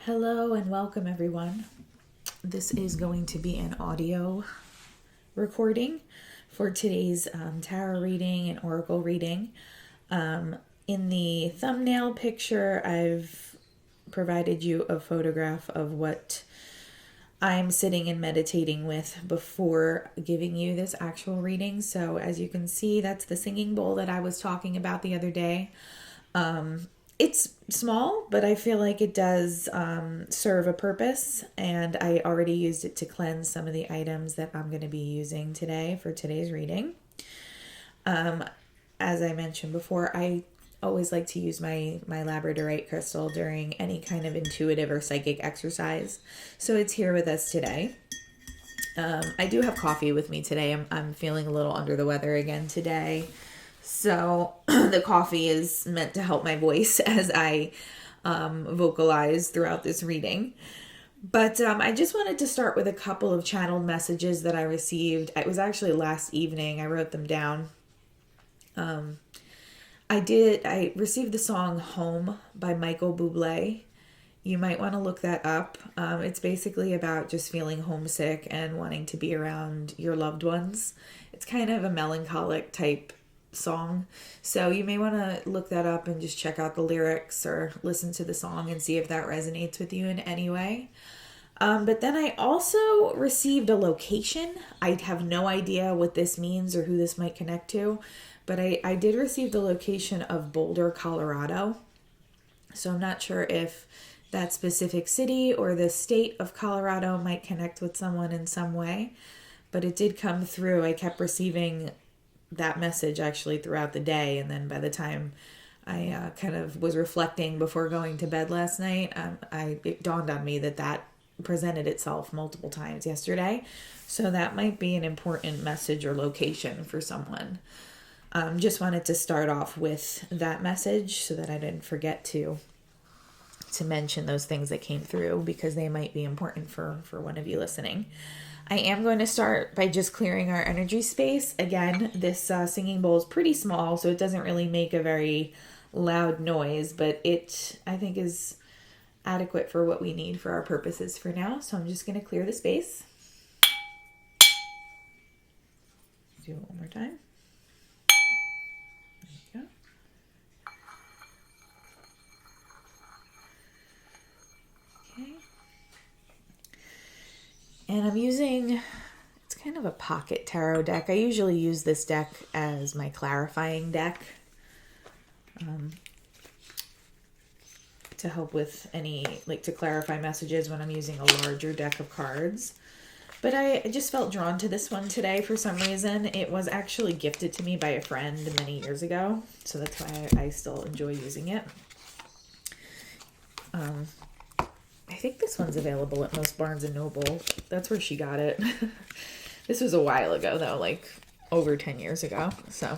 Hello and welcome, everyone. This is going to be an audio recording for today's tarot reading and oracle reading. In the thumbnail picture, I've provided you a photograph of what I'm sitting and meditating with before giving you this actual reading. So as you can see, that's the singing bowl that I was talking about the other day. It's small, but I feel like it does serve a purpose, and I already used it to cleanse some of the items that I'm going to be using today for today's reading. As I mentioned before, I always like to use my labradorite crystal during any kind of intuitive or psychic exercise, so it's here with us today. I do have coffee with me today. I'm feeling a little under the weather again today. So the coffee is meant to help my voice as I vocalize throughout this reading. But I just wanted to start with a couple of channeled messages that I received. It was actually last evening. I wrote them down. I received the song Home by Michael Bublé. You might want to look that up. It's basically about just feeling homesick and wanting to be around your loved ones. It's kind of a melancholic type song, so you may want to look that up and just check out the lyrics or listen to the song and see if that resonates with you in any way. But then I also received a location. I have no idea what this means or who this might connect to, but I did receive the location of Boulder, Colorado. So I'm not sure if that specific city or the state of Colorado might connect with someone in some way, but it did come through. I kept receiving that message actually throughout the day, and then by the time I kind of was reflecting before going to bed last night, it dawned on me that presented itself multiple times yesterday, so that might be an important message or location for someone. Just wanted to start off with that message so that I didn't forget to mention those things that came through, because they might be important for one of you listening. I am going to start by just clearing our energy space. Again, this singing bowl is pretty small, so it doesn't really make a very loud noise, but it, I think, is adequate for what we need for our purposes for now. So I'm just going to clear the space. Do it one more time. There you go. Okay. And I'm using, it's kind of a pocket tarot deck. I usually use this deck as my clarifying deck to help with to clarify messages when I'm using a larger deck of cards. But I just felt drawn to this one today for some reason. It was actually gifted to me by a friend many years ago, so that's why I still enjoy using it. I think this one's available at most Barnes & Noble. That's where she got it. This was a while ago, though, like over 10 years ago. So,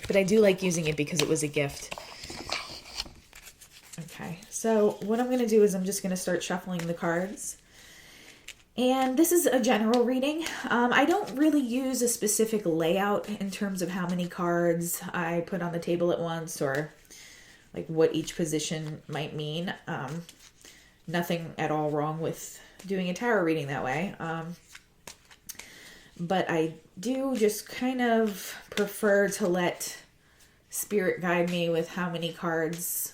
but I do like using it because it was a gift. Okay, so what I'm going to do is I'm just going to start shuffling the cards. And this is a general reading. I don't really use a specific layout in terms of how many cards I put on the table at once, or like what each position might mean. Nothing at all wrong with doing a tarot reading that way. But I do just kind of prefer to let Spirit guide me with how many cards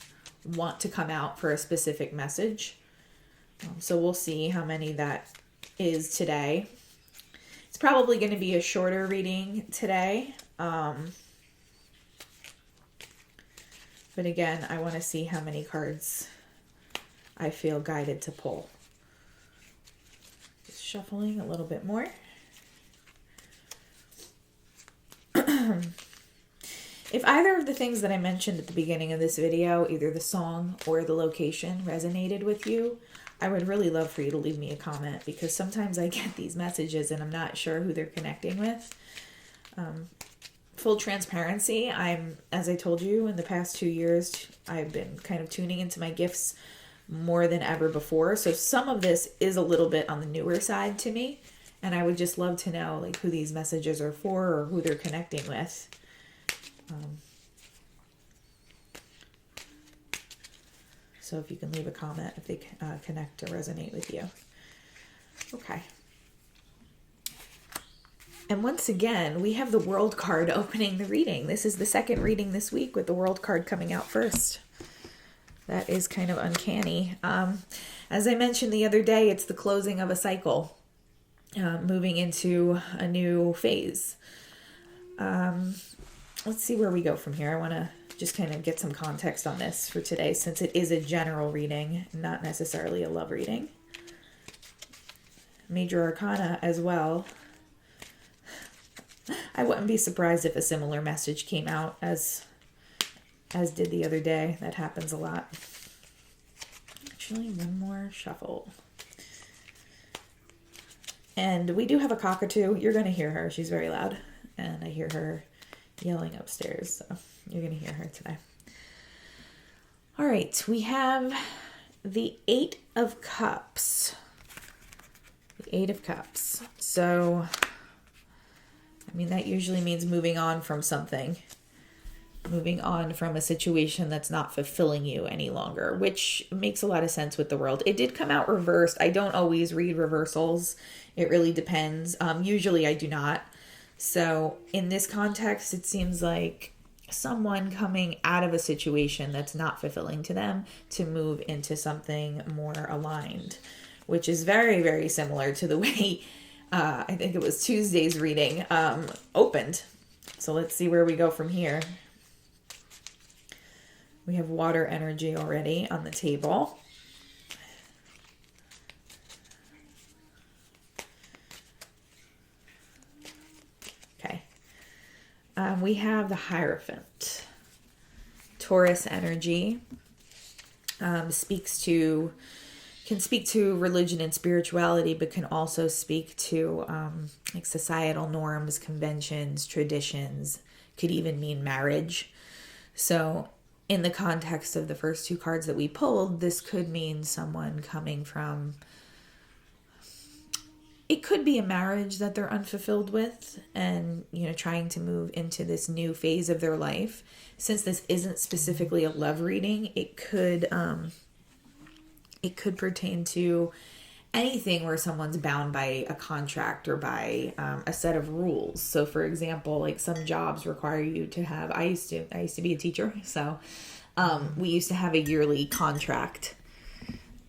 want to come out for a specific message. So we'll see how many that is today. It's probably going to be a shorter reading today. But again, I want to see how many cards I feel guided to pull. Just shuffling a little bit more. If either of the things that I mentioned at the beginning of this video, either the song or the location, resonated with you, I would really love for you to leave me a comment, because sometimes I get these messages and I'm not sure who they're connecting with. Full transparency, as I told you, in the past 2 years, I've been kind of tuning into my gifts more than ever before. So some of this is a little bit on the newer side to me, and I would just love to know like who these messages are for or who they're connecting with. So if you can leave a comment if they connect or resonate with you. Okay. And once again, we have the World card opening the reading. This is the second reading this week with the World card coming out first. That is kind of uncanny. As I mentioned the other day, it's the closing of a cycle, moving into a new phase. Let's see where we go from here. I want to just kind of get some context on this for today, since it is a general reading, not necessarily a love reading. Major Arcana as well. I wouldn't be surprised if a similar message came out as did the other day. That happens a lot. Actually, one more shuffle. And we do have a cockatoo. You're going to hear her. She's very loud. And I hear her yelling upstairs. So you're going to hear her today. All right. We have the 8 of Cups. The 8 of Cups. So, I mean, that usually means moving on from something. Moving on from a situation that's not fulfilling you any longer, which makes a lot of sense with the World. It did come out reversed. I don't always read reversals. It really depends. Usually I do not. So in this context, it seems like someone coming out of a situation that's not fulfilling to them to move into something more aligned, which is very, very similar to the way I think it was Tuesday's reading opened. So let's see where we go from here. We have water energy already on the table. Okay. We have the Hierophant. Taurus energy can speak to religion and spirituality, but can also speak to like societal norms, conventions, traditions, could even mean marriage. So in the context of the first 2 cards that we pulled, this could mean someone coming from, it could be a marriage that they're unfulfilled with and, trying to move into this new phase of their life. Since this isn't specifically a love reading, it could pertain to anything where someone's bound by a contract or by a set of rules. So for example, like some jobs require you to have, I used to be a teacher. So we used to have a yearly contract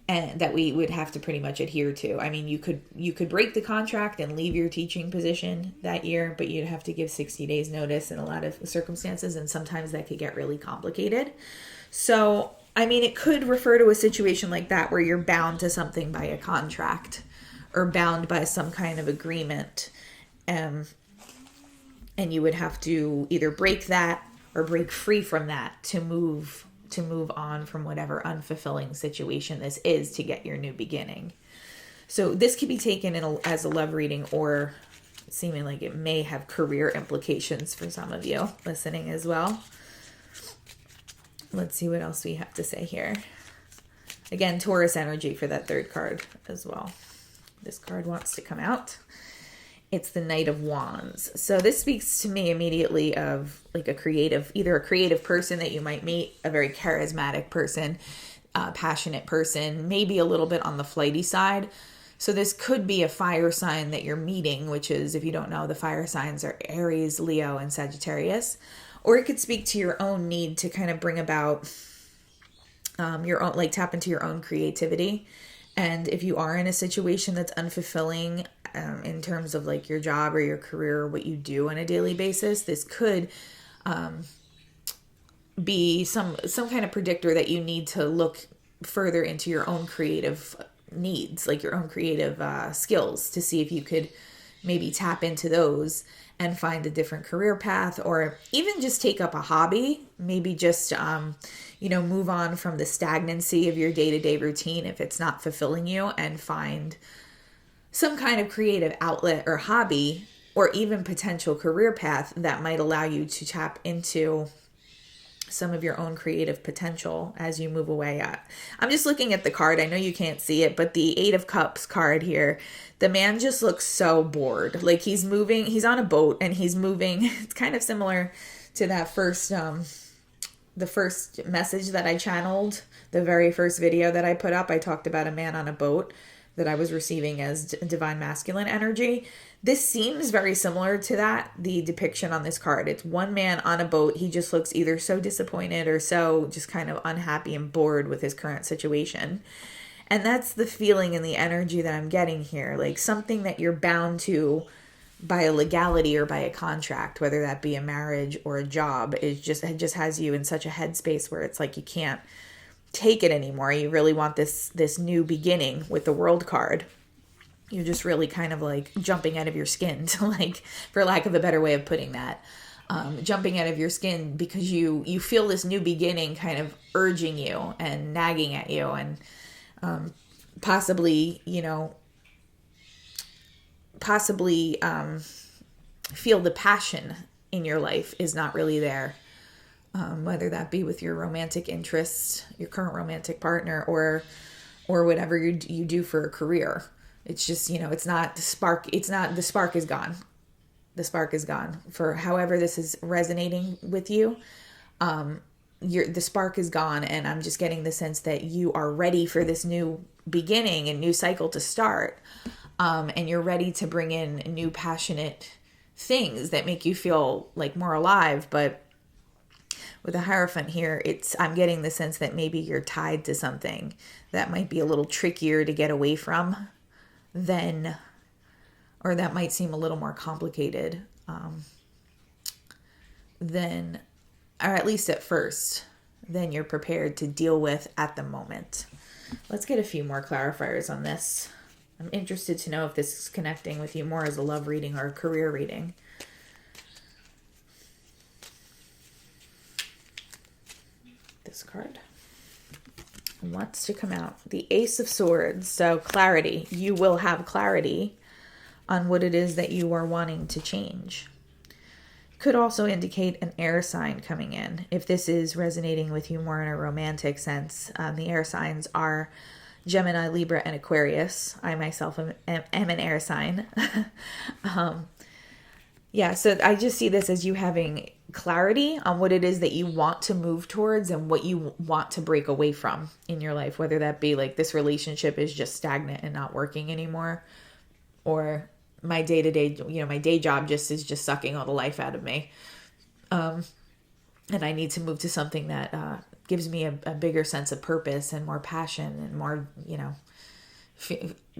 and that we would have to pretty much adhere to. I mean, you could break the contract and leave your teaching position that year, but you'd have to give 60 days notice in a lot of circumstances. And sometimes that could get really complicated. So I mean, it could refer to a situation like that where you're bound to something by a contract or bound by some kind of agreement. And you would have to either break that or break free from that to move on from whatever unfulfilling situation this is to get your new beginning. So this could be taken as a love reading, or seeming like it may have career implications for some of you listening as well. Let's see what else we have to say here. Again, Taurus energy for that 3rd card as well. This card wants to come out. It's the Knight of Wands. So this speaks to me immediately of like either a creative person that you might meet, a very charismatic person, passionate person, maybe a little bit on the flighty side. So this could be a fire sign that you're meeting, which is, if you don't know, the fire signs are Aries, Leo, and Sagittarius. Or it could speak to your own need to kind of bring about your own, like tap into your own creativity. And if you are in a situation that's unfulfilling in terms of like your job or your career or what you do on a daily basis, this could be some kind of predictor that you need to look further into your own creative needs, like your own creative skills, to see if you could maybe tap into those and find a different career path, or even just take up a hobby. Maybe just, move on from the stagnancy of your day-to-day routine if it's not fulfilling you, and find some kind of creative outlet or hobby, or even potential career path that might allow you to tap into some of your own creative potential as you move away. I'm just looking at the card. I know you can't see it, but the 8 of Cups card here, the man just looks so bored. Like he's moving, he's on a boat and he's moving. It's kind of similar to that first the first message that I channeled, the very first video that I put up, I talked about a man on a boat that I was receiving as divine masculine energy. This seems very similar to that, the depiction on this card. It's one man on a boat. He just looks either so disappointed or so just kind of unhappy and bored with his current situation. And that's the feeling and the energy that I'm getting here. Like something that you're bound to by a legality or by a contract, whether that be a marriage or a job, it just has you in such a headspace where it's like you can't take it anymore. You really want this new beginning with the World card. You're just really kind of like jumping out of your skin, to like, for lack of a better way of putting that, jumping out of your skin because you feel this new beginning kind of urging you and nagging at you, and possibly feel the passion in your life is not really there, whether that be with your romantic interests, your current romantic partner, or whatever you do for a career. It's just, it's not the spark. The spark is gone. The spark is gone for however this is resonating with you. The spark is gone, and I'm just getting the sense that you are ready for this new beginning and new cycle to start. And you're ready to bring in new passionate things that make you feel like more alive. But with the Hierophant here, I'm getting the sense that maybe you're tied to something that might be a little trickier to get away from or that might seem a little more complicated than, or at least at first, than you're prepared to deal with at the moment. Let's get a few more clarifiers on this. I'm interested to know if this is connecting with you more as a love reading or a career reading. This card wants to come out. The Ace of Swords. So clarity. You will have clarity on what it is that you are wanting to change. Could also indicate an air sign coming in. If this is resonating with you more in a romantic sense, the air signs are Gemini, Libra, and Aquarius. I myself am an air sign. So I just see this as you having clarity on what it is that you want to move towards and what you want to break away from in your life, whether that be like this relationship is just stagnant and not working anymore, or my day-to-day, my day job is just sucking all the life out of me. And I need to move to something that gives me a bigger sense of purpose and more passion and more,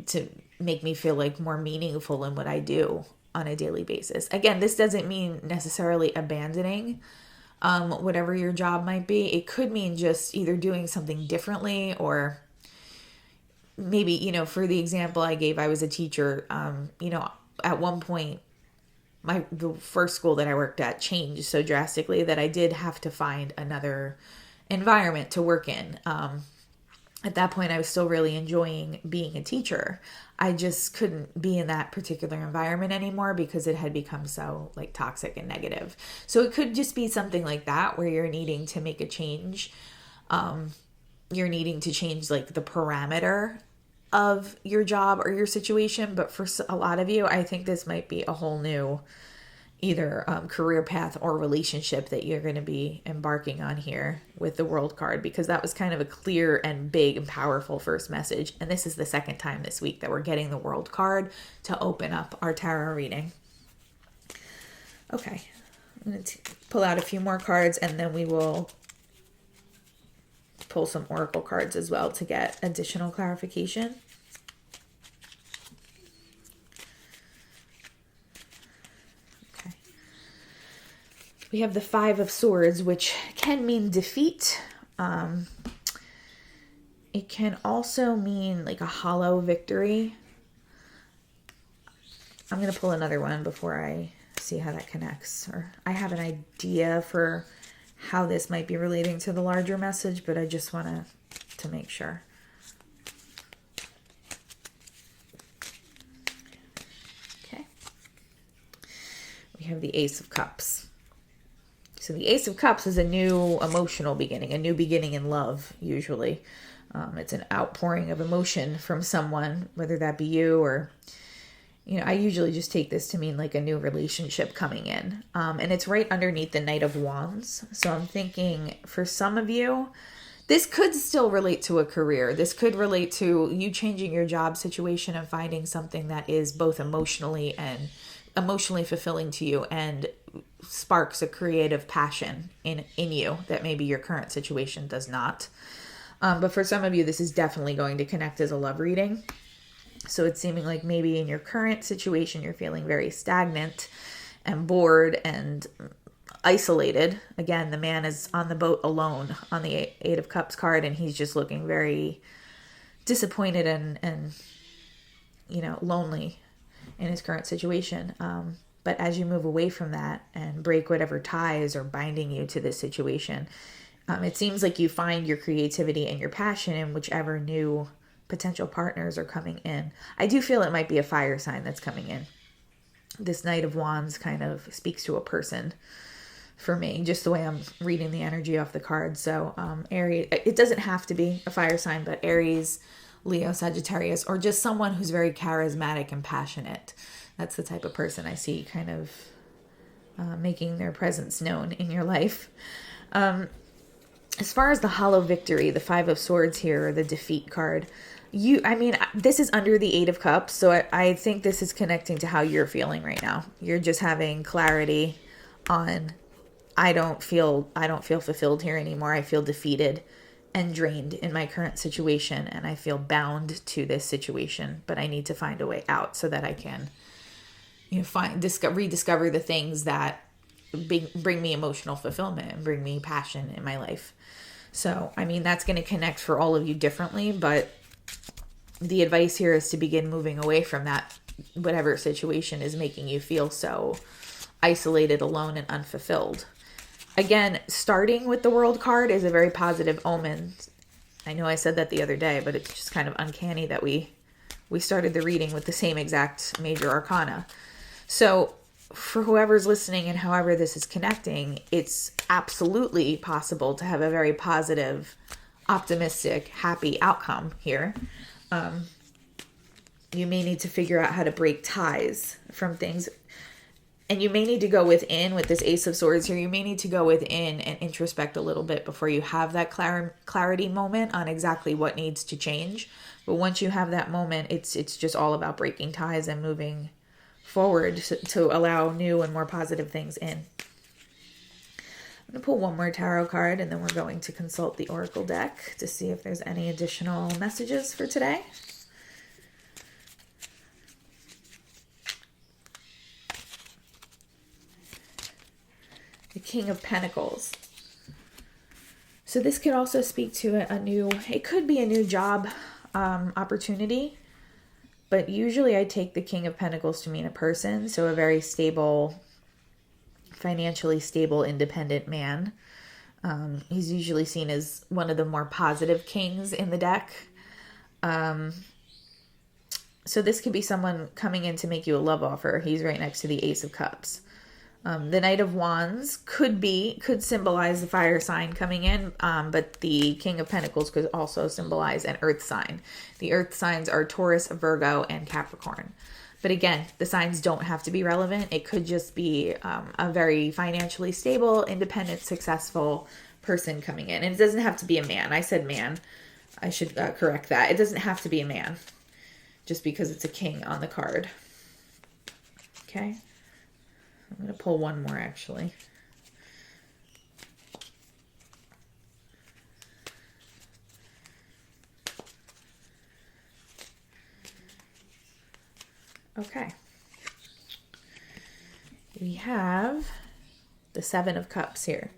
to make me feel like more meaningful in what I do on a daily basis. Again, this doesn't mean necessarily abandoning whatever your job might be. It could mean just either doing something differently, or maybe, for the example I gave, I was a teacher. At one point, the first school that I worked at changed so drastically that I did have to find another environment to work in. At that point, I was still really enjoying being a teacher. I just couldn't be in that particular environment anymore because it had become so like toxic and negative. So it could just be something like that where you're needing to make a change. You're needing to change like the parameter of your job or your situation. But for a lot of you, I think this might be a whole new either career path or relationship that you're going to be embarking on here with the World card, because that was kind of a clear and big and powerful first message. And this is the second time this week that we're getting the World card to open up our tarot reading. Okay, I'm going to pull out a few more cards, and then we will pull some oracle cards as well to get additional clarification. We have the Five of Swords, which can mean defeat. It can also mean like a hollow victory. I'm going to pull another one before I see how that connects. Or I have an idea for how this might be relating to the larger message, but I just want to make sure. Okay. We have the Ace of Cups. So the Ace of Cups is a new emotional beginning, a new beginning in love, usually. It's an outpouring of emotion from someone, whether that be you or, I usually just take this to mean like a new relationship coming in. And it's right underneath the Knight of Wands. So I'm thinking for some of you, this could still relate to a career. This could relate to you changing your job situation and finding something that is both emotionally fulfilling to you and sparks a creative passion in you that maybe your current situation does not. But for some of you, this is definitely going to connect as a love reading. So it's seeming like maybe in your current situation, you're feeling very stagnant and bored and isolated. Again, the man is on the boat alone on the Eight of Cups card, and he's just looking very disappointed and lonely in his current situation. But as you move away from that and break whatever ties are binding you to this situation, it seems like you find your creativity and your passion in whichever new potential partners are coming in. I do feel it might be a fire sign that's coming in. This Knight of Wands kind of speaks to a person for me, just the way I'm reading the energy off the card. So Aries, it doesn't have to be a fire sign, but Aries, Leo, Sagittarius, or just someone who's very charismatic and passionate. That's the type of person I see kind of making their presence known in your life. As far as the hollow victory, the Five of Swords here, or the defeat card, this is under the Eight of Cups, so I think this is connecting to how you're feeling right now. You're just having clarity on, I don't feel fulfilled here anymore. I feel defeated and drained in my current situation, and I feel bound to this situation, but I need to find a way out so that I can rediscover the things that bring me emotional fulfillment and bring me passion in my life. So, that's going to connect for all of you differently, but the advice here is to begin moving away from that, whatever situation is making you feel so isolated, alone, and unfulfilled. Again, starting with the World card is a very positive omen. I know I said that the other day, but it's just kind of uncanny that we started the reading with the same exact major arcana. So for whoever's listening and however this is connecting, it's absolutely possible to have a very positive, optimistic, happy outcome here. You may need to figure out how to break ties from things. And you may need to go within with this Ace of Swords here. You may need to go within and introspect a little bit before you have that clarity moment on exactly what needs to change. But once you have that moment, it's just all about breaking ties and moving forward to allow new and more positive things in. I'm going to pull one more tarot card, and then we're going to consult the Oracle deck to see if there's any additional messages for today. The King of Pentacles. So this could also speak to it could be a new job opportunity, but usually I take the King of Pentacles to mean a person, so a very stable, financially stable, independent man. He's usually seen as one of the more positive kings in the deck. So this could be someone coming in to make you a love offer. He's right next to the Ace of Cups. The Knight of Wands could symbolize the fire sign coming in, but the King of Pentacles could also symbolize an earth sign. The earth signs are Taurus, Virgo, and Capricorn. But again, the signs don't have to be relevant. It could just be a very financially stable, independent, successful person coming in. And it doesn't have to be a man. I said man. I should correct that. It doesn't have to be a man just because it's a king on the card. Okay. I'm going to pull one more, actually. Okay. We have the Seven of Cups here.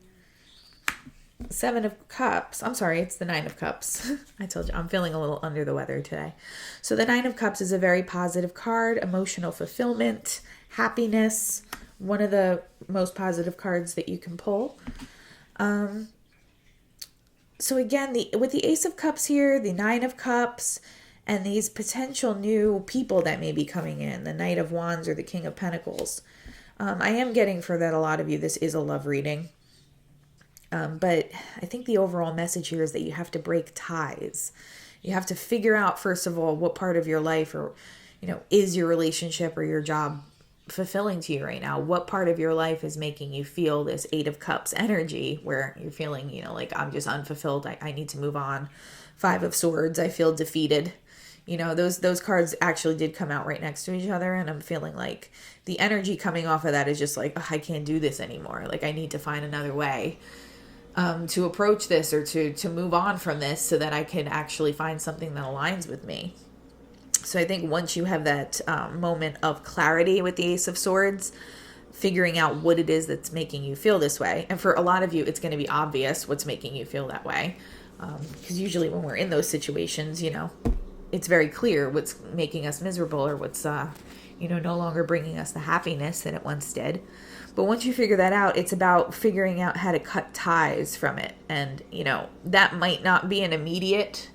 Seven of Cups. I'm sorry, it's the Nine of Cups. I told you, I'm feeling a little under the weather today. So the Nine of Cups is a very positive card, emotional fulfillment, happiness, one of the most positive cards that you can pull. So again, with the Ace of Cups here, the Nine of Cups, and these potential new people that may be coming in, the Knight of Wands or the King of Pentacles, I am getting for that a lot of you, this is a love reading. But I think the overall message here is that you have to break ties. You have to figure out, first of all, what part of your life or is your relationship or your job fulfilling to you right now? What part of your life is making you feel this Eight of Cups energy where you're feeling, like I'm just unfulfilled. I need to move on. Five of Swords, I feel defeated. Those cards actually did come out right next to each other, and I'm feeling like the energy coming off of that is just like, I can't do this anymore. Like I need to find another way to approach this, or to move on from this, so that I can actually find something that aligns with me. So I think once you have that moment of clarity with the Ace of Swords, figuring out what it is that's making you feel this way. And for a lot of you, it's going to be obvious what's making you feel that way. Because usually when we're in those situations, it's very clear what's making us miserable, or what's, no longer bringing us the happiness that it once did. But once you figure that out, it's about figuring out how to cut ties from it. And, that might not be an immediate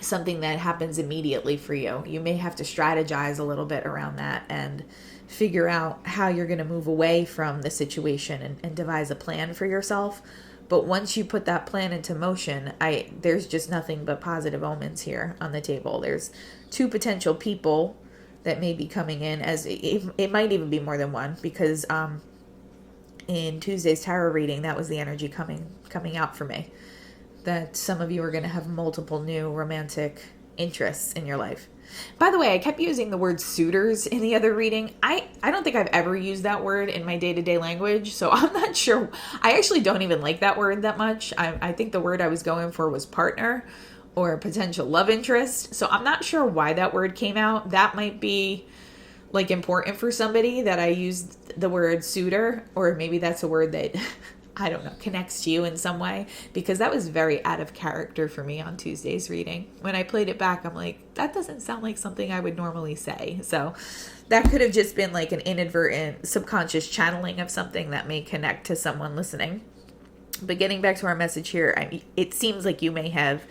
something that happens immediately for you. You may have to strategize a little bit around that and figure out how you're going to move away from the situation, and devise a plan for yourself. But once you put that plan into motion, there's just nothing but positive omens here on the table. There's two potential people that may be coming in, as it might even be more than one, because in Tuesday's tarot reading, that was the energy coming out for me. That some of you are going to have multiple new romantic interests in your life. By the way, I kept using the word suitors in the other reading. I don't think I've ever used that word in my day-to-day language, so I'm not sure. I actually don't even like that word that much. I think the word I was going for was partner, or potential love interest. So I'm not sure why that word came out. That might be like important for somebody that I used the word suitor, or maybe that's a word that I don't know, connects to you in some way, because that was very out of character for me on Tuesday's reading. When I played it back, I'm like, that doesn't sound like something I would normally say. So that could have just been like an inadvertent subconscious channeling of something that may connect to someone listening. But getting back to our message here, it seems like you may have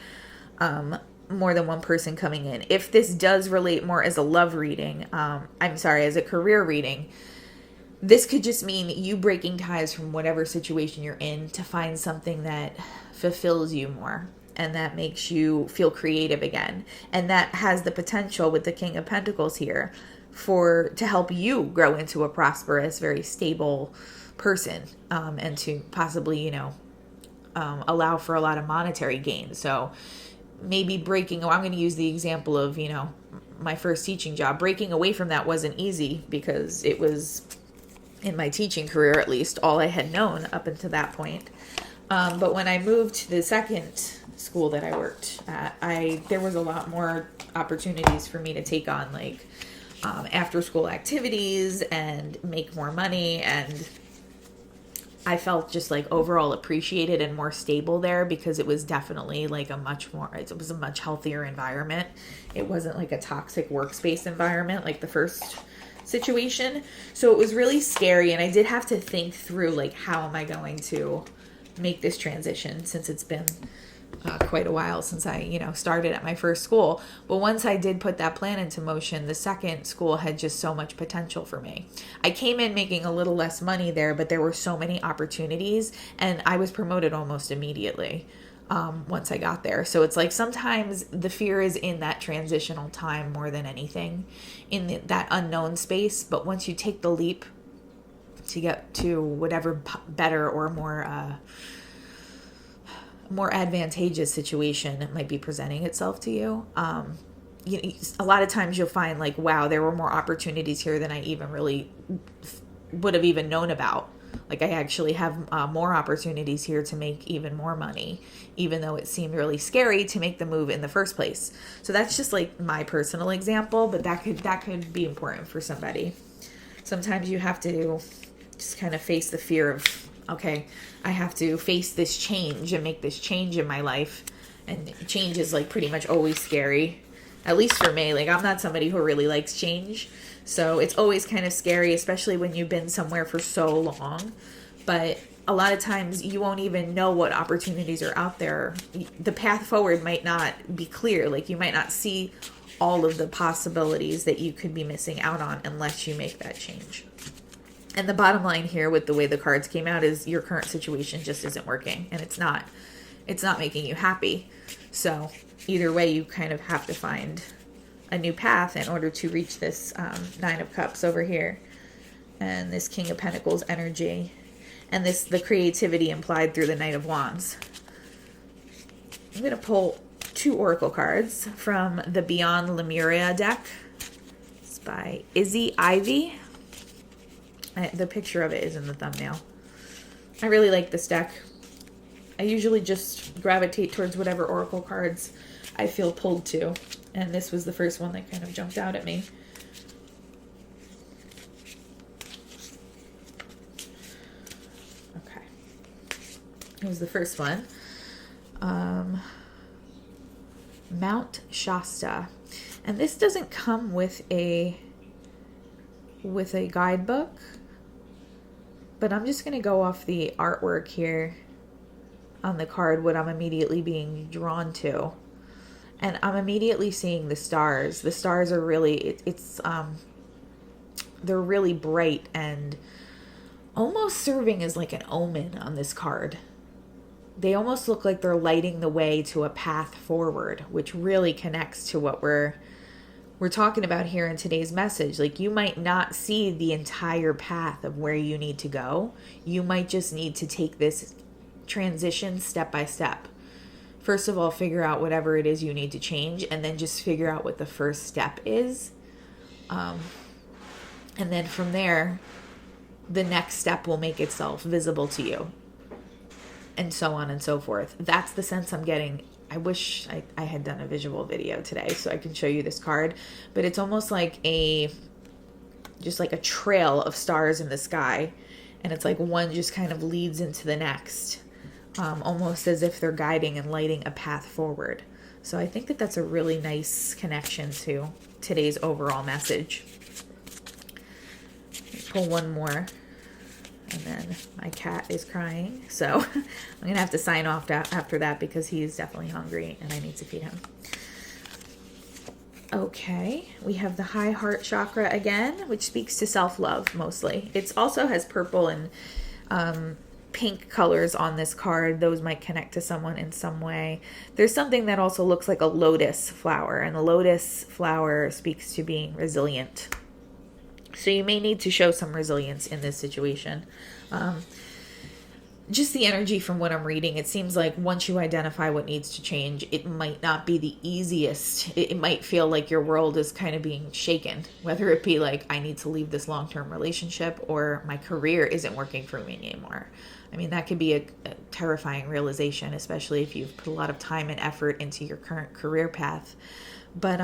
more than one person coming in. If this does relate more as a love reading, as a career reading, this could just mean you breaking ties from whatever situation you're in to find something that fulfills you more, and that makes you feel creative again. And that has the potential, with the King of Pentacles here, to help you grow into a prosperous, very stable person, and to possibly, allow for a lot of monetary gain. So maybe I'm going to use the example of, my first teaching job. Breaking away from that wasn't easy, because it was, in my teaching career at least, all I had known up until that point. But when I moved to the second school that I worked at, there was a lot more opportunities for me to take on, like, after school activities and make more money. And I felt just like overall appreciated and more stable there, because it was definitely like it was a much healthier environment. It wasn't like a toxic workspace environment like the first situation. So it was really scary, and I did have to think through, like, how am I going to make this transition, since it's been quite a while since I started at my first school. But once I did put that plan into motion, the second school had just so much potential for me. I came in making a little less money there, but there were so many opportunities, and I was promoted almost immediately once I got there. So it's like sometimes the fear is in that transitional time more than anything, in that unknown space. But once you take the leap to get to whatever better or more advantageous situation it might be presenting itself to you, a lot of times you'll find like, wow, there were more opportunities here than I even really would have even known about. Like, I actually have more opportunities here to make even more money, even though it seemed really scary to make the move in the first place. So that's just like my personal example, but that could be important for somebody. Sometimes you have to just kind of face the fear of, okay, I have to face this change and make this change in my life. And change is like pretty much always scary, at least for me. Like, I'm not somebody who really likes change. So it's always kind of scary, especially when you've been somewhere for so long. But a lot of times you won't even know what opportunities are out there. The path forward might not be clear. Like, you might not see all of the possibilities that you could be missing out on unless you make that change. And the bottom line here with the way the cards came out is your current situation just isn't working, and it's not making you happy. So either way, you kind of have to find a new path in order to reach this Nine of Cups over here. And this King of Pentacles energy. And the creativity implied through the Knight of Wands. I'm going to pull 2 oracle cards from the Beyond Lemuria deck. It's by Izzy Ivy. The picture of it is in the thumbnail. I really like this deck. I usually just gravitate towards whatever oracle cards I feel pulled to. And this was the first one that kind of jumped out at me. Okay. It was the first one. Mount Shasta. And this doesn't come with a guidebook, but I'm just going to go off the artwork here on the card, what I'm immediately being drawn to. And I'm immediately seeing the stars. The stars are really, they're really bright and almost serving as like an omen on this card. They almost look like they're lighting the way to a path forward, which really connects to what we're talking about here in today's message. Like, you might not see the entire path of where you need to go. You might just need to take this transition step by step. First of all, figure out whatever it is you need to change, and then just figure out what the first step is. And then from there, the next step will make itself visible to you. And so on and so forth. That's the sense I'm getting. I wish I had done a visual video today so I can show you this card. But it's almost like just like a trail of stars in the sky. And it's like one just kind of leads into the next. Almost as if they're guiding and lighting a path forward. So I think that that's a really nice connection to today's overall message. Pull one more. And then my cat is crying. So I'm going to have to sign off after that because he's definitely hungry and I need to feed him. Okay, we have the high heart chakra again, which speaks to self-love mostly. It also has purple and pink colors on this card. Those might connect to someone in some way. There's something that also looks like a lotus flower, and the lotus flower speaks to being resilient. So you may need to show some resilience in this situation. Just the energy from what I'm reading, it seems like once you identify what needs to change, it might not be the easiest. It might feel like your world is kind of being shaken, whether it be like, I need to leave this long-term relationship, or my career isn't working for me anymore. I mean, that could be a terrifying realization, especially if you've put a lot of time and effort into your current career path. But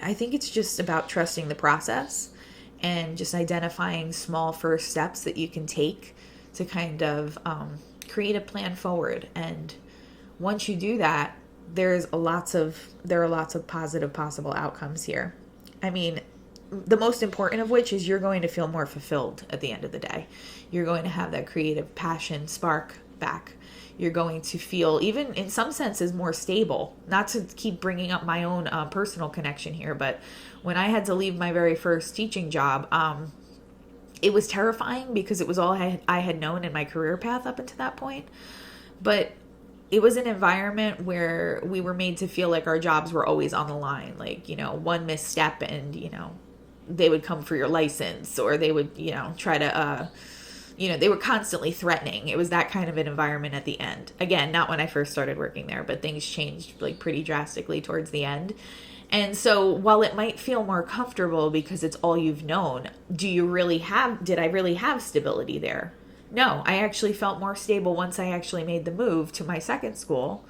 I think it's just about trusting the process and just identifying small first steps that you can take to kind of create a plan forward. And once you do that, there are lots of positive possible outcomes here. I mean, the most important of which is you're going to feel more fulfilled at the end of the day. You're going to have that creative passion spark back. You're going to feel, even in some senses, more stable. Not to keep bringing up my own personal connection here, but when I had to leave my very first teaching job, it was terrifying because it was all I had known in my career path up until that point. But it was an environment where we were made to feel like our jobs were always on the line. Like, one misstep and, they would come for your license, or they would, try to, they were constantly threatening. It was that kind of an environment at the end. Again, not when I first started working there, but things changed like pretty drastically towards the end. And so while it might feel more comfortable because it's all you've known, did I really have stability there? No, I actually felt more stable once I actually made the move to my second school,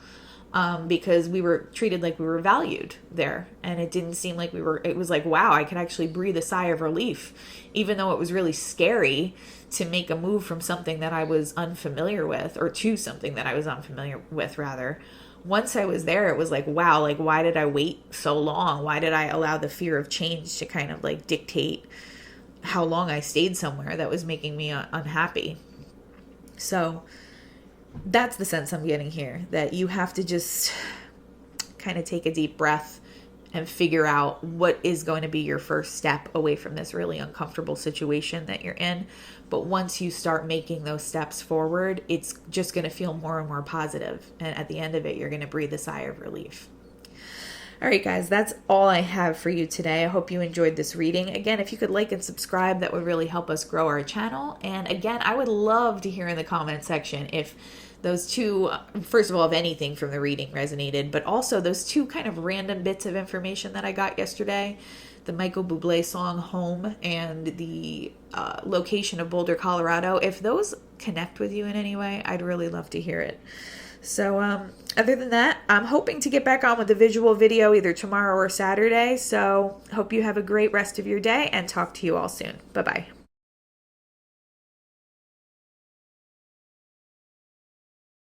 because we were treated like we were valued there. And it didn't seem like it was like, wow, I could actually breathe a sigh of relief, even though it was really scary to make a move from something that I was unfamiliar with, or to something that I was unfamiliar with rather. Once I was there, it was like, wow, like, why did I wait so long? Why did I allow the fear of change to kind of like dictate how long I stayed somewhere that was making me unhappy? So that's the sense I'm getting here, that you have to just kind of take a deep breath and figure out what is going to be your first step away from this really uncomfortable situation that you're in. But once you start making those steps forward, it's just going to feel more and more positive. And at the end of it, you're going to breathe a sigh of relief. All right, guys, that's all I have for you today. I hope you enjoyed this reading. Again, if you could like and subscribe, that would really help us grow our channel. And again, I would love to hear in the comment section if those two, first of all, if anything from the reading resonated, but also those two kind of random bits of information that I got yesterday, the Michael Bublé song Home and the location of Boulder, Colorado. If those connect with you in any way, I'd really love to hear it. So other than that, I'm hoping to get back on with a visual video either tomorrow or Saturday. So hope you have a great rest of your day and talk to you all soon. Bye-bye.